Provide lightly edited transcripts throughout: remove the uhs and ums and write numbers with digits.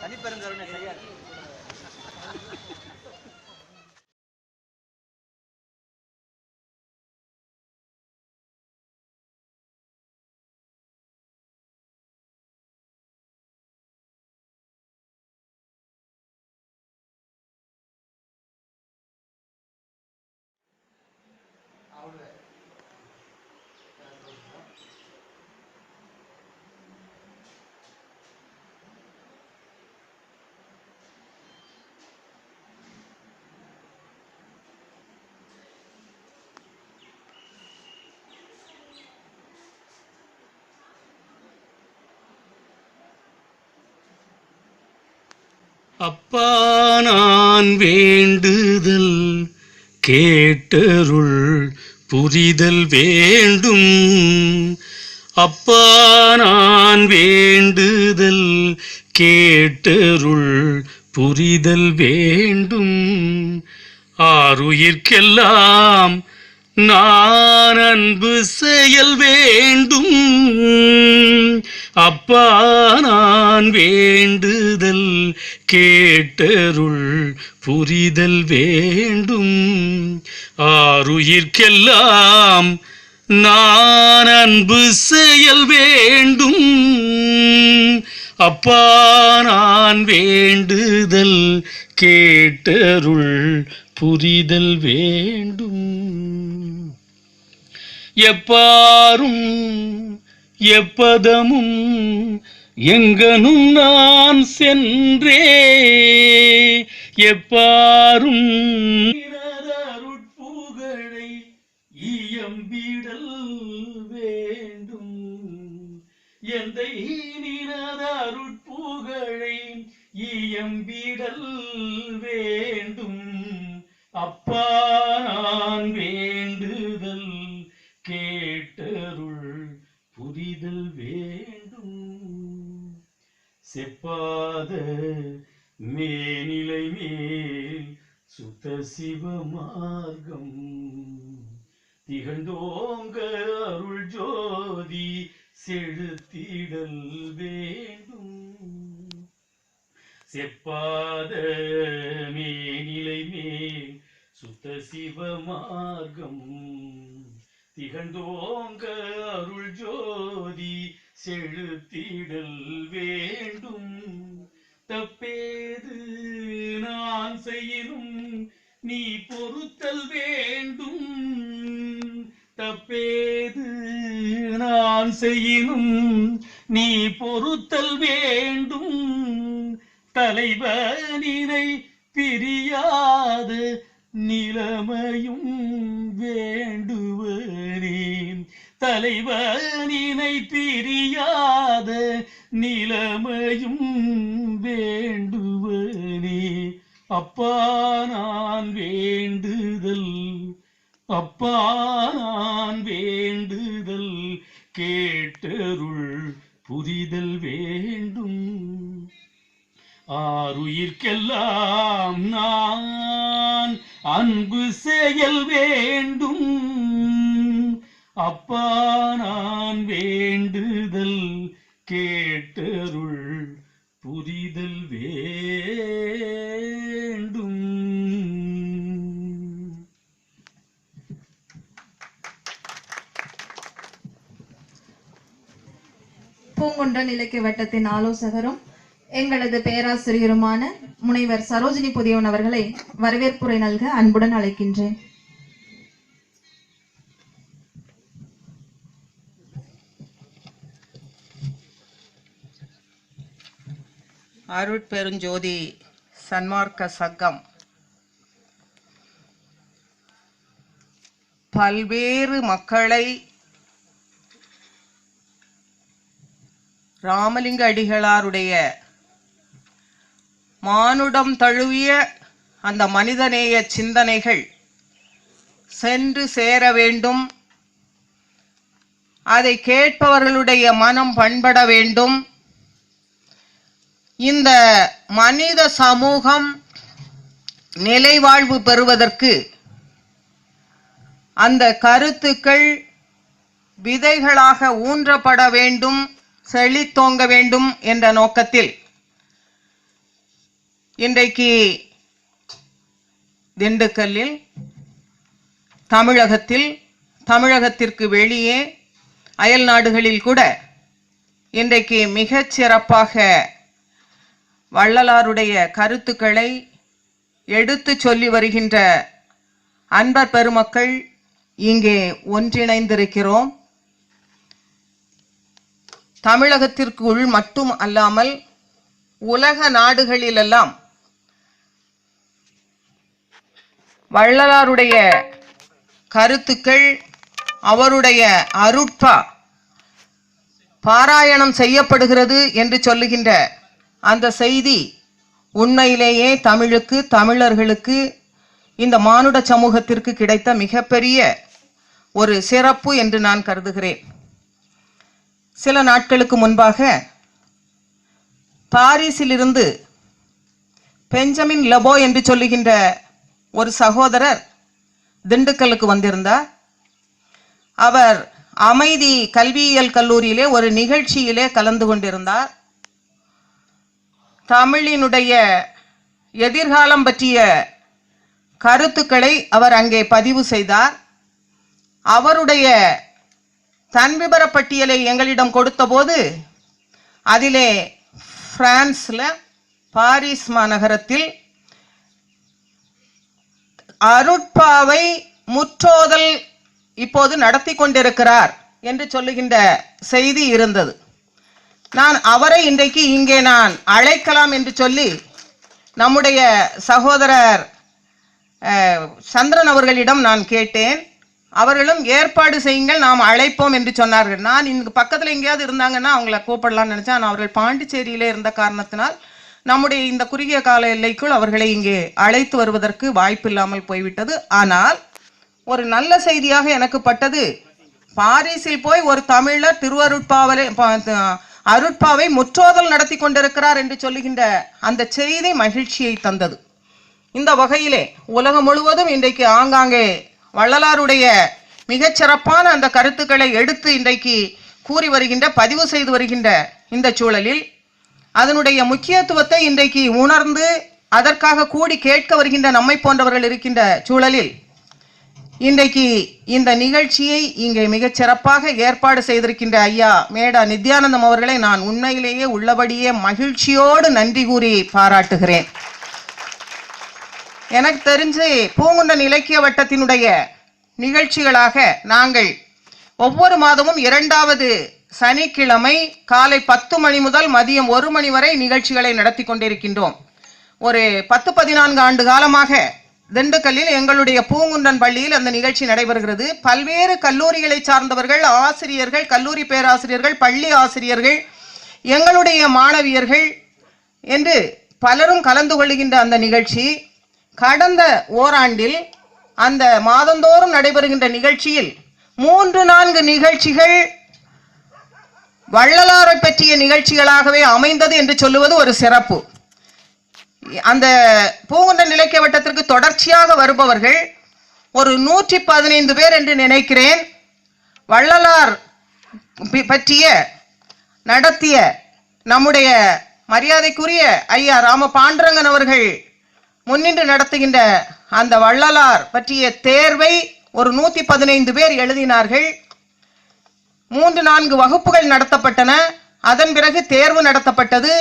தனிப்பெருங்கருணை சரியா அப்பா நான் வேண்டுதல் கேட்டருள் புரிதல் வேண்டும். அப்பா நான் வேண்டுதல் கேட்டருள் புரிதல் வேண்டும். ஆருயிர்க்கெல்லாம் நான் அன்பு செயல் வேண்டும். அப்பா நான் வேண்டுதல் கேட்டருள் புரிதல் வேண்டும். ஆருயிர்க்கெல்லாம் நான் அன்பு செயல் வேண்டும். அப்பா நான் வேண்டுதல் கேட்டருள் புரிதல் வேண்டும். எப்பாரும் எப்பதமும் எங்கனும் நான் சென்றே எப்பாரும் அருட்புகழை இயம்பிடல் வேண்டும். எந்தை நினத அருட்புகழை இயம்பிடல் வேண்டும். அப்பா நான் வேண்டுதல் கேட்டருள் புரிதல் வேண்டும். செப்பாத மேனிலை மேல் சுத்த சிவ மார்க்கம் திகழ்ந்தோங்க அருள் ஜோதி செலுத்திடல் வேண்டும். செப்பாத மேனிலை மேல் சுத்த சிவ மார்க்கம் திகழ்ந்தோங்க அருள் ஜோதி செலுத்திடல் வேண்டும். தப்பேது நான் செய்யினும் நீ பொறுத்தல் வேண்டும். தப்பேது நான் செய்யினும் நீ பொறுத்தல் வேண்டும். தலைவனினை பிரியாத நிலைமையும் வேண்டுவனே. தலைவனினை பிரியாத நிலைமையும் வேண்டுவனே. அப்பா நான் வேண்டுதல் அப்பா நான் வேண்டுதல் கேட்டருள் புரிதல் வேண்டும். ஆருயிர்க்கெல்லாம் நான் அன்பு செயல் வேண்டும். அப்பா நான் வேண்டுதல் கேட்டருள் புரிதல் வேண்டும். பூங்குன்றன் இலக்கிய வட்டத்தின் ஆலோசகரும் எங்களது பேராசிரியருமான முனைவர் சரோஜினி புதியவன் அவர்களை வரவேற்புரை நல்க அன்புடன் அழைக்கின்றேன். அருட்பெருஞ்சோதி சன்மார்க்க சங்கம் பல்வேறு மக்களை ராமலிங்க அடிகளாருடைய மானுடம் தழுவிய அந்த மனிதநேய சிந்தனைகள் சென்று சேர வேண்டும். அதை கேட்பவர்களுடைய மனம் பண்பட வேண்டும். இந்த மனித சமூகம் நிலைவாழ்வு பெறுவதற்கு அந்த கருத்துக்கள் விதைகளாக ஊன்றப்பட வேண்டும், செழித்தோங்க வேண்டும் என்ற நோக்கத்தில் இன்றைக்கு திண்டுக்கல்லில், தமிழகத்தில், தமிழகத்திற்கு வெளியே, அயல் நாடுகளில் கூட இன்றைக்கு மிகச் சிறப்பாக வள்ளலாருடைய கருத்துக்களை எடுத்து சொல்லி வருகின்ற அன்பர் பெருமக்கள் இங்கே ஒன்றிணைந்திருக்கிறோம். தமிழகத்திற்குள் மட்டும் அல்லாமல் உலக நாடுகளிலெல்லாம் வள்ளலாருடைய கருத்துக்கள், அவருடைய அருட்பா பாராயணம் செய்யப்படுகிறது என்று சொல்லுகின்ற அந்த செய்தி உண்மையிலேயே தமிழுக்கு, தமிழர்களுக்கு, இந்த மானுட சமூகத்திற்கு கிடைத்த மிகப்பெரிய ஒரு சிறப்பு என்று நான் கருதுகிறேன். சில நாட்களுக்கு முன்பாக பாரிஸிலிருந்து பெஞ்சமின் லெபோ என்று சொல்லுகின்ற ஒரு சகோதரர் திண்டுக்கலுக்கு வந்திருந்தார். அவர் அமைதி கல்வியியல் கல்லூரியிலே ஒரு நிகழ்ச்சியிலே கலந்து கொண்டிருந்தார். தமிழினுடைய எதிர்காலம் பற்றிய கருத்துக்களை அவர் அங்கே பதிவு செய்தார். அவருடைய தன்விபர பட்டியலை எங்களிடம் கொடுத்த போது அதிலே பிரான்ஸ்ல பாரிஸ் மாநகரத்தில் அருட்பாவை முற்றோதல் இப்போது நடத்தி கொண்டிருக்கிறார் என்று சொல்லுகின்ற செய்தி இருந்தது. நான் அவரை இன்றைக்கு இங்கே நான் அழைக்கலாம் என்று சொல்லி நம்முடைய சகோதரர் சந்திரன் அவர்களிடம் நான் கேட்டேன். அவர்களும் ஏற்பாடு செய்யுங்கள், நாம் அழைப்போம் என்று சொன்னார்கள். நான் இங்கு பக்கத்தில் எங்கேயாவது இருந்தாங்கன்னா அவங்கள கூப்பிடலாம்னு நினைச்சேன். ஆனால் அவர்கள் பாண்டிச்சேரியிலே இருந்த காரணத்தினால் நம்முடைய இந்த குறுகிய கால எல்லைக்குள் அவர்களை இங்கே அழைத்து வருவதற்கு வாய்ப்பு இல்லாமல் போய்விட்டது. ஆனால் ஒரு நல்ல செய்தியாக எனக்கு பட்டது, பாரிஸில் போய் ஒரு தமிழர் அருட்பாவை முற்றோதல் நடத்தி கொண்டிருக்கிறார் என்று சொல்லுகின்ற அந்த செய்தி மகிழ்ச்சியை தந்தது. இந்த வகையிலே உலகம் முழுவதும் இன்றைக்கு ஆங்காங்கே வள்ளலாருடைய மிகச்சிறப்பான அந்த கருத்துக்களை எடுத்து இன்றைக்கு கூறி வருகின்ற, பதிவு செய்து வருகின்ற இந்த சூழலில் அதனுடைய முக்கியத்துவத்தை இன்றைக்கு உணர்ந்து அதற்காக கூடி கேட்க வருகின்ற நம்மை போன்றவர்கள் இருக்கின்ற சூழலில் இன்றைக்கு இந்த நிகழ்ச்சியை இங்கே மிகச் சிறப்பாக ஏற்பாடு செய்திருக்கின்ற ஐயா மேடா நித்யானந்தம் அவர்களை நான் உண்மையிலேயே உள்ளபடியே மகிழ்ச்சியோடு நன்றி கூறி பாராட்டுகிறேன். எனக்கு தெரிஞ்சு பூங்குன்றன் இலக்கிய வட்டத்தினுடைய நிகழ்ச்சிகளாக நாங்கள் ஒவ்வொரு மாதமும் 2வது சனிக்கிழமை காலை 10 மணி முதல் மதியம் 1 மணி வரை நிகழ்ச்சிகளை நடத்தி கொண்டிருக்கின்றோம். ஒரு 10-14 ஆண்டு காலமாக திண்டுக்கல்லில் எங்களுடைய பூங்குன்றன் பள்ளியில் அந்த நிகழ்ச்சி நடைபெறுகிறது. பல்வேறு கல்லூரிகளை சார்ந்தவர்கள், ஆசிரியர்கள், கல்லூரி பேராசிரியர்கள், பள்ளி ஆசிரியர்கள், எங்களுடைய மாணவியர்கள் என்று பலரும் கலந்து கொள்ளுகின்ற அந்த நிகழ்ச்சி கடந்த ஓராண்டில் அந்த மாதந்தோறும் நடைபெறுகின்ற நிகழ்ச்சியில் 3-4 நிகழ்ச்சிகள் வள்ளலாரை பற்றிய நிகழ்ச்சிகளாகவே அமைந்தது என்று சொல்லுவது ஒரு சிறப்பு. அந்த பூங்குன்றன் இலக்கிய வட்டத்திற்கு தொடர்ச்சியாக வருபவர்கள் ஒரு 115 பேர் என்று நினைக்கிறேன். வள்ளலார் பற்றிய நடத்திய நம்முடைய மரியாதைக்குரிய ஐயா ராம பாண்டரங்கன் அவர்கள் முன்னின்று நடத்துகின்ற அந்த வள்ளலார் பற்றிய தேர்வை ஒரு 115 பேர் எழுதினார்கள். 3-4 வகுப்புகள் நடத்தப்பட்டன. அதன் பிறகு தேர்வு நடத்தப்பட்டது.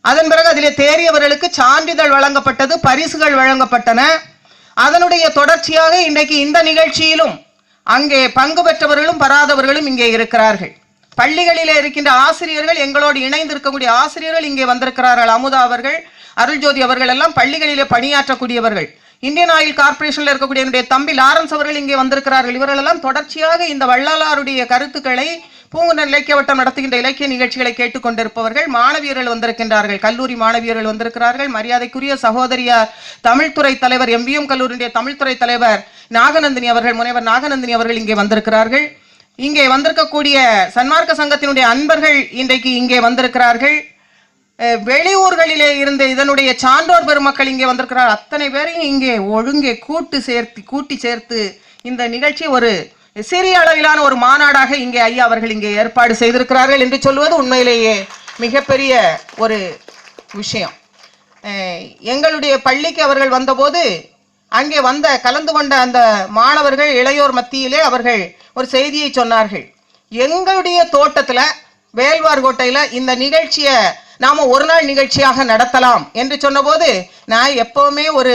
அதன் பிறகு அதிலே தேறியவர்களுக்கு சான்றிதழ் வழங்கப்பட்டது, பரிசுகள் வழங்கப்பட்டன. அதனுடைய தொடர்ச்சியாக இன்றைக்கு இந்த நிகழ்ச்சியிலும் அங்கே பங்கு பெற்றவர்களும் பெறாதவர்களும் இங்கே இருக்கிறார்கள். பள்ளிகளிலே இருக்கின்ற ஆசிரியர்கள், எங்களோடு இணைந்து இருக்கக்கூடிய ஆசிரியர்கள் இங்கே வந்திருக்கிறார்கள். அமுதா அவர்கள், அருள்ஜோதி அவர்கள் எல்லாம் பள்ளிகளிலே பணியாற்றக்கூடியவர்கள். இந்தியன் ஆயில் கார்பரேஷன்ல இருக்கக்கூடிய என்னுடைய தம்பி லாரன்ஸ் அவர்கள் இங்கே வந்திருக்கிறார்கள். இவர்கள் எல்லாம் தொடர்ச்சியாக இந்த வள்ளலாருடைய கருத்துக்களை பூங்குன்றன் இலக்கிய வட்டம் நடத்துகின்ற இலக்கிய நிகழ்ச்சிகளை கேட்டுக்கொண்டிருப்பவர்கள். மாணவியர்கள் வந்திருக்கின்றார்கள், கல்லூரி மாணவியர்கள் வந்திருக்கிறார்கள். மரியாதைக்குரிய சகோதரியார் தமிழ்துறை தலைவர், MVM கல்லூரியுடைய தமிழ்துறை தலைவர் நாகநந்தினி அவர்கள், முனைவர் நாகநந்தினி அவர்கள் இங்கே வந்திருக்கிறார்கள். இங்கே வந்திருக்கக்கூடிய சன்மார்க்க சங்கத்தினுடைய அன்பர்கள் இன்றைக்கு இங்கே வந்திருக்கிறார்கள். வெளியூர்களிலே இருந்து இதனுடைய சான்றோர் பெருமக்கள் இங்கே வந்திருக்கிறார். அத்தனை பேரையும் இங்கே ஒழுங்கே கூட்டி சேர்த்து இந்த நிகழ்ச்சி ஒரு சிறிய அளவிலான ஒரு மாநாடாக இங்கே ஐயா அவர்கள் இங்கே ஏற்பாடு செய்திருக்கிறார்கள் என்று சொல்வது உண்மையிலேயே மிகப்பெரிய ஒரு விஷயம். எங்களுடைய பள்ளிக்கு அவர்கள் வந்தபோது அங்கே கலந்து கொண்ட அந்த மாணவர்கள் இளையோர் மத்தியிலே அவர்கள் ஒரு செய்தியை சொன்னார்கள். எங்களுடைய தோட்டத்துல வேல்வார்கோட்டையில இந்த நிகழ்ச்சியை நாம ஒரு நாள் நிகழ்ச்சியாக நடத்தலாம் என்று சொன்னபோது நான் எப்பவுமே ஒரு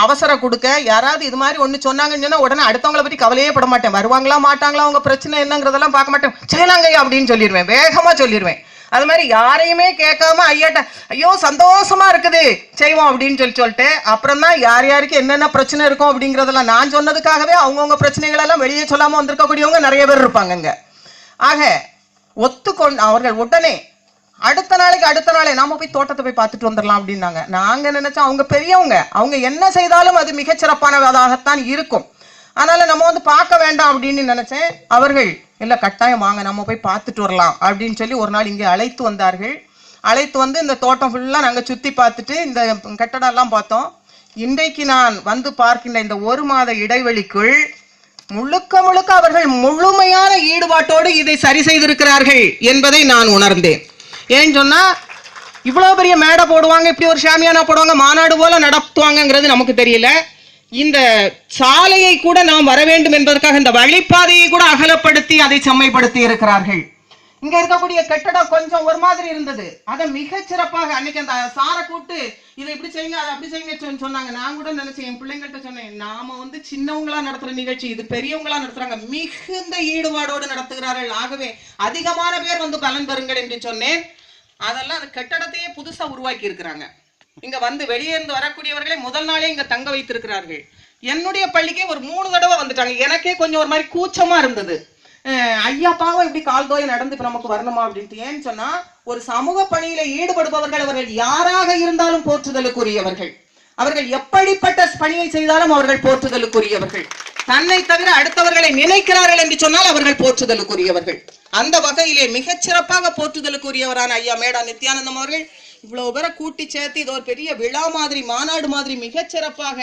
அவசரம் கொடுக்க யாராவது இது மாதிரி ஒண்ணு சொன்னாங்கன்னு சொன்னா உடனே அடுத்தவங்களை பற்றி கவலையே பட மாட்டேன். வருவாங்களா மாட்டாங்களா, அவங்க பிரச்சனை என்னங்கிறதெல்லாம் பார்க்க மாட்டேன். செய்யலாங்க அப்படின்னு சொல்லிடுவேன், வேகமா சொல்லிடுவேன். அது மாதிரி யாரையுமே கேட்காம ஐயாட்ட ஐயோ சந்தோஷமா இருக்குது செய்வோம் அப்படின்னு சொல்லிட்டு அப்புறம் தான் யார் யாருக்கு என்னென்ன பிரச்சனை இருக்கும் அப்படிங்கிறதெல்லாம் நான் சொன்னதுக்காகவே அவங்கவுங்க பிரச்சனைகள் எல்லாம் வெளியே சொல்லாம வந்திருக்கக்கூடியவங்க நிறைய பேர் இருப்பாங்கங்க. ஆக ஒத்துக்கொண்டு அவர்கள் உடனே அடுத்த நாளே நாம போய் தோட்டத்தை போய் பார்த்துட்டு வந்துடலாம் அப்படின்னாங்க. நாங்க நினைச்சோம் அவங்க பெரியவங்க, அவங்க என்ன செய்தாலும் அது மிகச்சிறப்பானதாகத்தான் இருக்கும், அதனால நம்ம பார்க்க வேண்டாம் அப்படின்னு நினைச்சேன். அவர்கள் இல்ல கட்டாயம் வாங்க நம்ம போய் பார்த்துட்டு வரலாம் அப்படின்னு சொல்லி ஒரு நாள் இங்கே அழைத்து வந்தார்கள். அழைத்து வந்து இந்த தோட்டம் ஃபுல்லா நாங்க சுத்தி பார்த்துட்டு இந்த கட்டடம் எல்லாம் பார்த்தோம். இன்றைக்கு நான் வந்து பார்க்கின்ற இந்த ஒரு மாத இடைவெளிக்குள் முழுக்க அவர்கள் முழுமையான ஈடுபாட்டோடு இதை சரி செய்திருக்கிறார்கள் என்பதை நான் உணர்ந்தேன். ஏன்னு சொன்னா இவ்வளவு பெரிய மேடை போடுவாங்க, இப்படி ஒரு ஷாமியானா போடுவாங்க, மாநாடு போல நடத்துவாங்கிறது நமக்கு தெரியல. இந்த சாலையை கூட நாம் வர வேண்டும் என்பதற்காக இந்த வழிப்பாதையை கூட அகலப்படுத்தி அதை செம்மைப்படுத்தி இருக்கிறார்கள். இங்க இருக்கக்கூடிய கட்டடம் கொஞ்சம் ஒரு மாதிரி இருந்தது, அதை மிக சிறப்பாக அன்னைக்கு அந்த சாரை கூப்பிட்டு இதை இப்படி செய்யுங்க அதை அப்படி செய்யுங்க சொன்னாங்க. நான் கூட நினைச்சேன், என் பிள்ளைங்கள்ட்ட சொன்னேன், நாம சின்னவங்களா நடத்துற நிகழ்ச்சி இது பெரியவங்களா நடத்துறாங்க, மிகுந்த ஈடுபாடோடு நடத்துகிறார்கள், ஆகவே அதிகமான பேர் பலன் பெறுங்கள் என்று சொன்னேன். அதெல்லாம் அந்த கட்டடத்தையே புதுசா உருவாக்கி இருக்கிறாங்க. இங்க வெளியே இருந்து வரக்கூடியவர்களை முதல் நாளே இங்க தங்க வைத்திருக்கிறார்கள். என்னுடைய பள்ளிக்கே ஒரு 3 தடவை வந்துட்டாங்க. எனக்கே கொஞ்சம் ஒரு மாதிரி கூச்சமா இருந்தது, ஐயா பாவம் இப்படி கால் தோய நடந்து இப்ப நமக்கு வரணுமா அப்படின்ட்டு. ஏன்னு சொன்னா ஒரு சமூக பணியில ஈடுபடுபவர்கள் அவர்கள் யாராக இருந்தாலும் போற்றுதலுக்குரியவர்கள், அவர்கள் எப்படிப்பட்ட பணியை செய்தாலும் அவர்கள் போற்றுதலுக்குரியவர்கள். தன்னை தவிர அடுத்தவர்களை நினைக்கிறார்கள் என்று சொன்னால் அவர்கள் போற்றுதலுக்குரியவர்கள். அந்த வகையிலே மிகச்சிறப்பாக போற்றுதலுக்குரியவரான ஐயா மேடா நித்யானந்தம் அவர்கள் இவ்வளவு பேரை கூட்டி சேர்த்து இது ஒரு பெரிய விழா மாதிரி மாநாடு மாதிரி மிகச்சிறப்பாக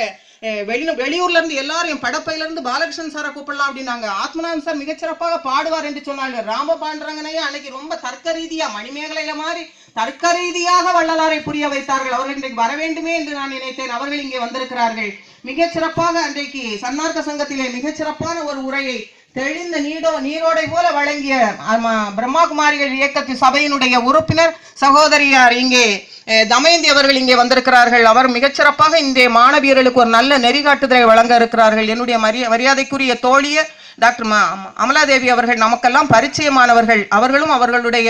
வெளியூர்ல இருந்து எல்லாரும் படப்பையில இருந்து பாலகிருஷ்ணன் சாரை கூப்பிடலாம் அப்படின்னாங்க. ஆத்மநாதன் சார் மிகச்சிறப்பாக பாடுவார் என்று சொன்னாங்க. ராமபாண்டரங்கனையே அன்னைக்கு ரொம்ப தர்க்க ரீதியா மணிமேகலையில மாதிரி தர்க்க ரீதியாக வள்ளலாரை புரிய வைத்தார்கள். அவர்கள் இன்றைக்கு வர வேண்டுமே என்று நான் நினைத்தேன். அவர்கள் இங்கே வந்திருக்கிறார்கள். மிகச்சிறப்பாக அன்றைக்கு சன்மார்க்க சங்கத்திலே மிகச்சிறப்பான ஒரு உரையை தெளிந்த நீரோடை போல வழங்கிய பிரம்மாகுமாரிகள் இயக்கத்து சபையினுடைய உறுப்பினர் சகோதரியார் இங்கே தமயந்தி அவர்கள் இங்கே வந்திருக்கிறார்கள். அவர் மிகச்சிறப்பாக இந்த மாணவியர்களுக்கு ஒரு நல்ல நெறிகாட்டுதலை வழங்க இருக்கிறார்கள். என்னுடைய மரியாதைக்குரிய தோழிய டாக்டர் அமலாதேவி அவர்கள் நமக்கெல்லாம் பரிச்சயமானவர்கள். அவர்களும் அவர்களுடைய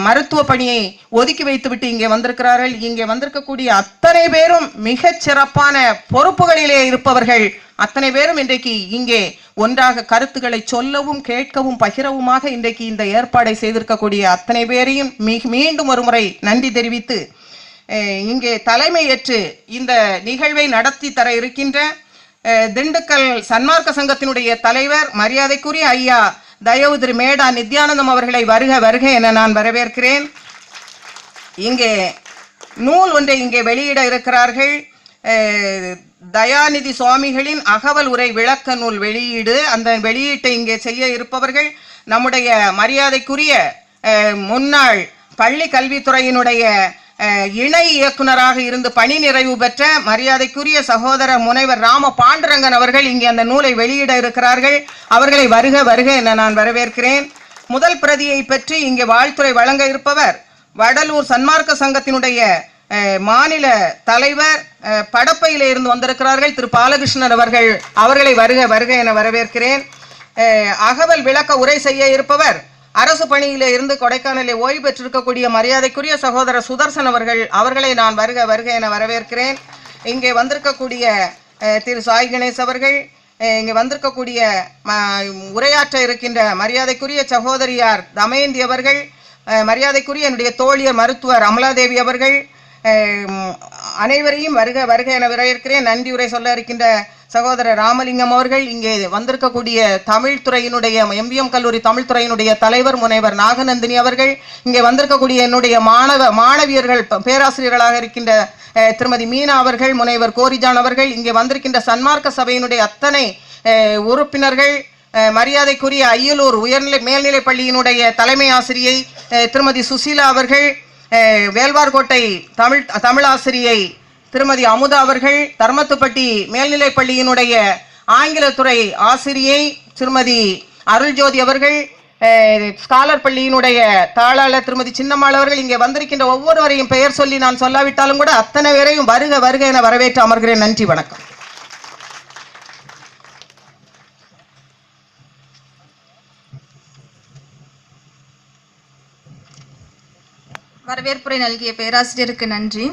மருத்துவ பணியை ஒதுக்கி வைத்துவிட்டு இங்கே வந்திருக்கிறார்கள். இங்கே வந்திருக்கக்கூடிய அத்தனை பேரும் மிகச் சிறப்பான பொறுப்புகளிலே இருப்பவர்கள். அத்தனை பேரும் இன்றைக்கு இங்கே ஒன்றாக கருத்துக்களை சொல்லவும் கேட்கவும் பகிரவுமாக இன்றைக்கு இந்த ஏற்பாடை செய்திருக்கக்கூடிய அத்தனை பேரையும் மீண்டும் ஒரு முறை நன்றி தெரிவித்து இங்கே தலைமையேற்று இந்த நிகழ்வை நடத்தி தர இருக்கின்ற திண்டுக்கல் சன்மார்க்க சங்கத்தினுடைய தலைவர் மரியாதைக்குரிய ஐயா தயவு திரு மேடா நித்யானந்தம் அவர்களை வருக என நான் வரவேற்கிறேன். இங்கே நூல் ஒன்றை இங்கே வெளியிட இருக்கிறார்கள். தயாநிதி சுவாமிகளின் அகவல் உரை விளக்க நூல் வெளியீடு. அந்த வெளியீட்டை இங்கே செய்ய இருப்பவர்கள் நம்முடைய மரியாதைக்குரிய முன்னாள் பள்ளி கல்வித்துறையினுடைய இணை இயக்குனராக இருந்து பணி நிறைவு பெற்ற மரியாதைக்குரிய சகோதரர் முனைவர் ராம பாண்டரங்கன் அவர்கள் இங்கே அந்த நூலை வெளியிட இருக்கிறார்கள். அவர்களை வருக என நான் வரவேற்கிறேன். முதல் பிரதியை பற்றி இங்கே வாழ்த்துறை வழங்க இருப்பவர் வடலூர் சன்மார்க்க சங்கத்தினுடைய மாநில தலைவர் படப்பையில இருந்து வந்திருக்கிறார்கள் திரு பாலகிருஷ்ணன் அவர்கள். அவர்களை வருக என வரவேற்கிறேன். அகவல் விளக்க உரை செய்ய இருப்பவர் அரசு பணியில இருந்து கொடைக்கானலில் ஓய்வு பெற்றிருக்கக்கூடிய மரியாதைக்குரிய சகோதரர் சுதர்சன் அவர்கள். அவர்களை நான் வருக என வரவேற்கிறேன். இங்கே வந்திருக்கக்கூடிய திரு சாய் கணேஷ் அவர்கள், இங்கே வந்திருக்கக்கூடிய உரையாற்ற இருக்கின்ற மரியாதைக்குரிய சகோதரியார் தமயந்தி அவர்கள், மரியாதைக்குரிய என்னுடைய தோழியர் மருத்துவர் அமலாதேவி அவர்கள், அனைவரையும் வருக என வரவேற்கிறேன். நன்றி உரை சொல்ல இருக்கின்ற சகோதரர் ராமலிங்கம் அவர்கள், இங்கே வந்திருக்கக்கூடிய தமிழ் துறையினுடைய MVM கல்லூரி தமிழ் துறையினுடைய தலைவர் முனைவர் நாகநந்தினி அவர்கள், இங்கே வந்திருக்கக்கூடிய என்னுடைய மாணவியர்கள் பேராசிரியர்களாக இருக்கின்ற திருமதி மீனா அவர்கள், முனைவர் கோரிஜான் அவர்கள், இங்கே வந்திருக்கின்ற சன்மார்க்க சபையினுடைய அத்தனை உறுப்பினர்கள், மரியாதைக்குரிய அய்யலூர் மேல்நிலைப் பள்ளியினுடைய தலைமை ஆசிரியை திருமதி சுசீலா அவர்கள், வேல்வார்கோட்டை தமிழ் ஆசிரியை திருமதி அமுதா அவர்கள், தர்மத்துப்பட்டி மேல்நிலைப் பள்ளியினுடைய ஆங்கிலத்துறை ஆசிரியை திருமதி அருள்ஜோதி அவர்கள், ஸ்காலர் பள்ளியினுடைய தாளாளர் திருமதி சின்னம்மாள் அவர்கள், இங்கே வந்திருக்கின்ற ஒவ்வொருவரையும் பெயர் சொல்லி நான் சொல்லாவிட்டாலும் கூட அத்தனை பேரையும் வருக வருக என வரவேற்று அமர்கிறேன். நன்றி, வணக்கம். வரவேற்புரை நல்கிய பேராசிரியருக்கு நன்றி.